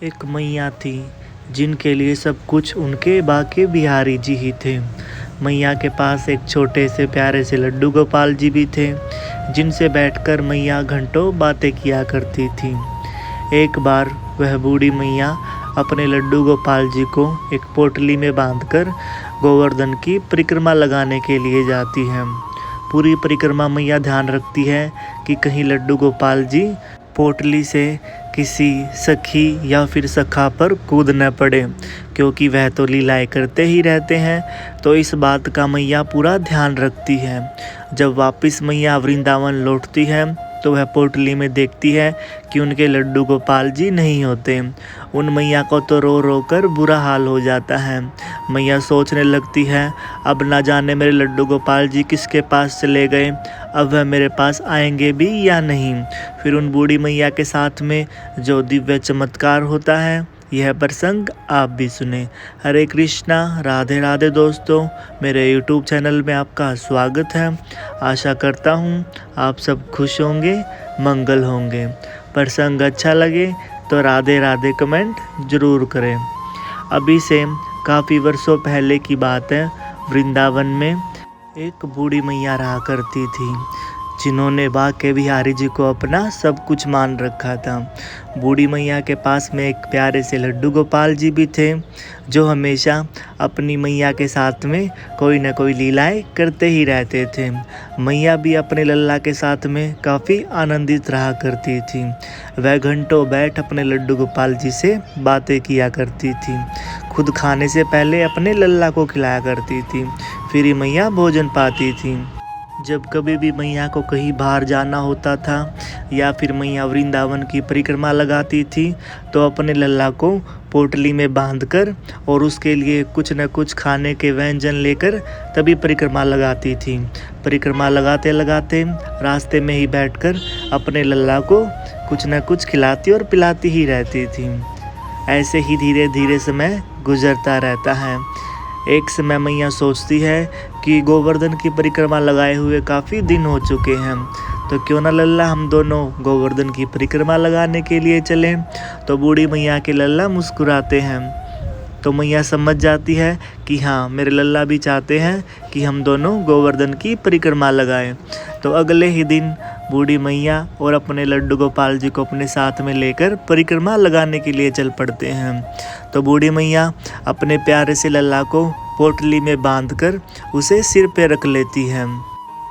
एक मैया थी जिनके लिए सब कुछ उनके बाके बिहारी जी ही थे। मैया के पास एक छोटे से प्यारे से लड्डू गोपाल जी भी थे, जिनसे बैठकर मैया घंटों बातें किया करती थी। एक बार वह बूढ़ी मैया अपने लड्डू गोपाल जी को एक पोटली में बांधकर गोवर्धन की परिक्रमा लगाने के लिए जाती है। पूरी परिक्रमा मैया ध्यान रखती है कि कहीं लड्डू गोपाल जी पोटली से किसी सखी या फिर सखा पर कूद न पड़े, क्योंकि वह तो लीलाएं करते ही रहते हैं। तो इस बात का मैया पूरा ध्यान रखती है। जब वापस मैया वृंदावन लौटती है तो वह पोटली में देखती है कि उनके लड्डू गोपाल जी नहीं होते। उन मैया को तो रो रो कर बुरा हाल हो जाता है। मैया सोचने लगती है, अब ना जाने मेरे लड्डू गोपाल जी किसके पास चले गए, अब वह मेरे पास आएंगे भी या नहीं। फिर उन बूढ़ी मैया के साथ में जो दिव्य चमत्कार होता है, यह प्रसंग आप भी सुने। हरे कृष्णा, राधे राधे दोस्तों, मेरे YouTube चैनल में आपका स्वागत है। आशा करता हूँ आप सब खुश होंगे, मंगल होंगे। प्रसंग अच्छा लगे तो राधे राधे कमेंट ज़रूर करें। अभी से काफ़ी वर्षों पहले की बात है। वृंदावन में एक बूढ़ी मैया रहा करती थी, जिन्होंने बाके बिहारी जी को अपना सब कुछ मान रखा था। बूढ़ी मैया के पास में एक प्यारे से लड्डू गोपाल जी भी थे, जो हमेशा अपनी मैया के साथ में कोई न कोई लीलाएं करते ही रहते थे। मैया भी अपने लल्ला के साथ में काफ़ी आनंदित रहा करती थी। वह घंटों बैठ अपने लड्डू गोपाल जी से बातें किया करती थी। खुद खाने से पहले अपने लल्ला को खिलाया करती थी, फिर ही मैया भोजन पाती थी। जब कभी भी मैया को कहीं बाहर जाना होता था या फिर मैया वृंदावन की परिक्रमा लगाती थी, तो अपने लल्ला को पोटली में बांधकर और उसके लिए कुछ न कुछ खाने के व्यंजन लेकर तभी परिक्रमा लगाती थी। परिक्रमा लगाते लगाते रास्ते में ही बैठकर अपने लल्ला को कुछ न कुछ खिलाती और पिलाती ही रहती थी। ऐसे ही धीरे धीरे समय गुजरता रहता है। एक समय मैया सोचती है कि गोवर्धन की परिक्रमा लगाए हुए काफ़ी दिन हो चुके हैं, तो क्यों ना लल्ला हम दोनों गोवर्धन की परिक्रमा लगाने के लिए चलें। तो बूढ़ी मैया के लल्ला मुस्कुराते हैं। तो मैया समझ जाती है कि हाँ, मेरे लल्ला भी चाहते हैं कि हम दोनों गोवर्धन की परिक्रमा लगाएं। तो अगले ही दिन बूढ़ी मैया और अपने लड्डू गोपाल जी को अपने साथ में लेकर परिक्रमा लगाने के लिए चल पड़ते हैं। तो बूढ़ी मैया अपने प्यारे से लल्ला को पोटली में बांधकर उसे सिर पे रख लेती है।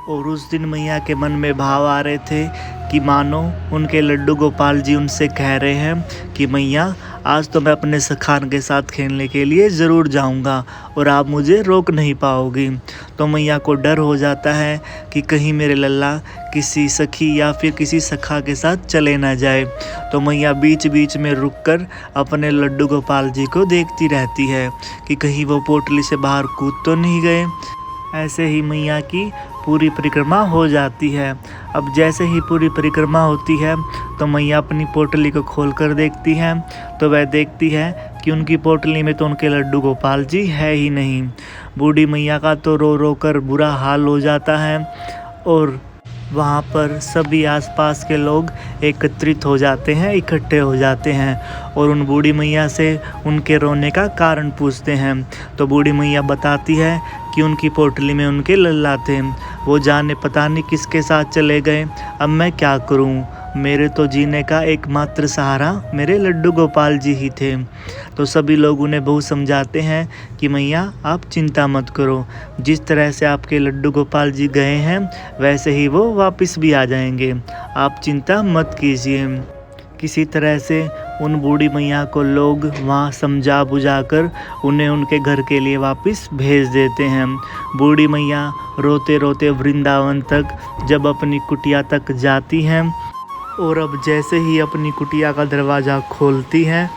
और उस दिन मैया के मन में भाव आ रहे थे कि मानो उनके लड्डू गोपाल जी उनसे कह रहे हैं कि मैया, आज तो मैं अपने सखान के साथ खेलने के लिए ज़रूर जाऊंगा और आप मुझे रोक नहीं पाओगी। तो मैया को डर हो जाता है कि कहीं मेरे लल्ला किसी सखी या फिर किसी सखा के साथ चले ना जाए। तो मैया बीच बीच में रुककर अपने लड्डू गोपाल जी को देखती रहती है कि कहीं वो पोटली से बाहर कूद तो नहीं गए। ऐसे ही मैया की पूरी परिक्रमा हो जाती है। अब जैसे ही पूरी परिक्रमा होती है तो मैया अपनी पोटली को खोल कर देखती है, तो वह देखती है कि उनकी पोटली में तो उनके लड्डू गोपाल जी है ही नहीं। बूढ़ी मैया का तो रो रो कर बुरा हाल हो जाता है और वहाँ पर सभी आसपास के लोग एकत्रित हो जाते हैं, इकट्ठे हो जाते हैं और उन बूढ़ी मैया से उनके रोने का कारण पूछते हैं। तो बूढ़ी मैया बताती है कि उनकी पोटली में उनके लल्ला थे, वो जाने पता नहीं किसके साथ चले गए। अब मैं क्या करूं, मेरे तो जीने का एकमात्र सहारा मेरे लड्डू गोपाल जी ही थे। तो सभी लोग उन्हें बहुत समझाते हैं कि मैया आप चिंता मत करो, जिस तरह से आपके लड्डू गोपाल जी गए हैं वैसे ही वो वापस भी आ जाएंगे, आप चिंता मत कीजिए। किसी तरह से उन बूढ़ी मैया को लोग वहाँ समझा बुझाकर उन्हें उनके घर के लिए वापस भेज देते हैं। बूढ़ी मैया रोते रोते वृंदावन तक जब अपनी कुटिया तक जाती हैं और अब जैसे ही अपनी कुटिया का दरवाज़ा खोलती हैं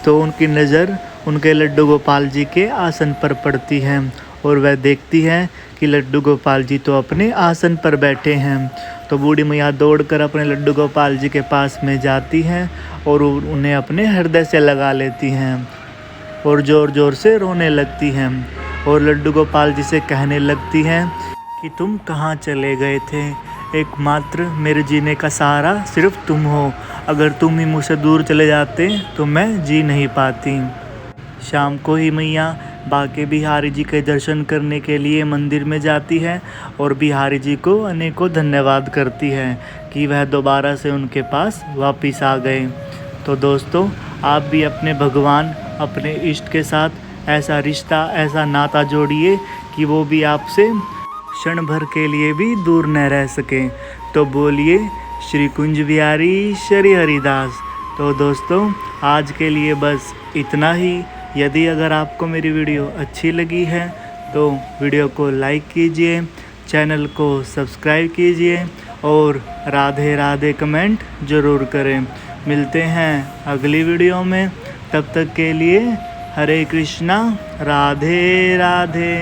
तो उनकी नज़र उनके लड्डू गोपाल जी के आसन पर पड़ती है और वह देखती है कि लड्डू गोपाल जी तो अपने आसन पर बैठे हैं। तो बूढ़ी मैया दौड़कर अपने लड्डू गोपाल जी के पास में जाती हैं और उन्हें अपने हृदय से लगा लेती हैं और ज़ोर ज़ोर से रोने लगती हैं और लड्डू गोपाल जी से कहने लगती हैं कि तुम कहाँ चले गए थे, एकमात्र मेरे जीने का सहारा सिर्फ तुम हो। अगर तुम ही मुझसे दूर चले जाते तो मैं जी नहीं पाती। शाम को ही मैया बांके बिहारी जी के दर्शन करने के लिए मंदिर में जाती है और बिहारी जी को अनेकों धन्यवाद करती है कि वह दोबारा से उनके पास वापस आ गए। तो दोस्तों, आप भी अपने भगवान, अपने इष्ट के साथ ऐसा रिश्ता, ऐसा नाता जोड़िए कि वो भी आपसे क्षण भर के लिए भी दूर न रह सकें। तो बोलिए श्री कुंज बिहारी श्री हरिदास। तो दोस्तों, आज के लिए बस इतना ही। यदि अगर आपको मेरी वीडियो अच्छी लगी है तो वीडियो को लाइक कीजिए, चैनल को सब्सक्राइब कीजिए और राधे राधे कमेंट ज़रूर करें। मिलते हैं अगली वीडियो में, तब तक के लिए हरे कृष्णा, राधे राधे।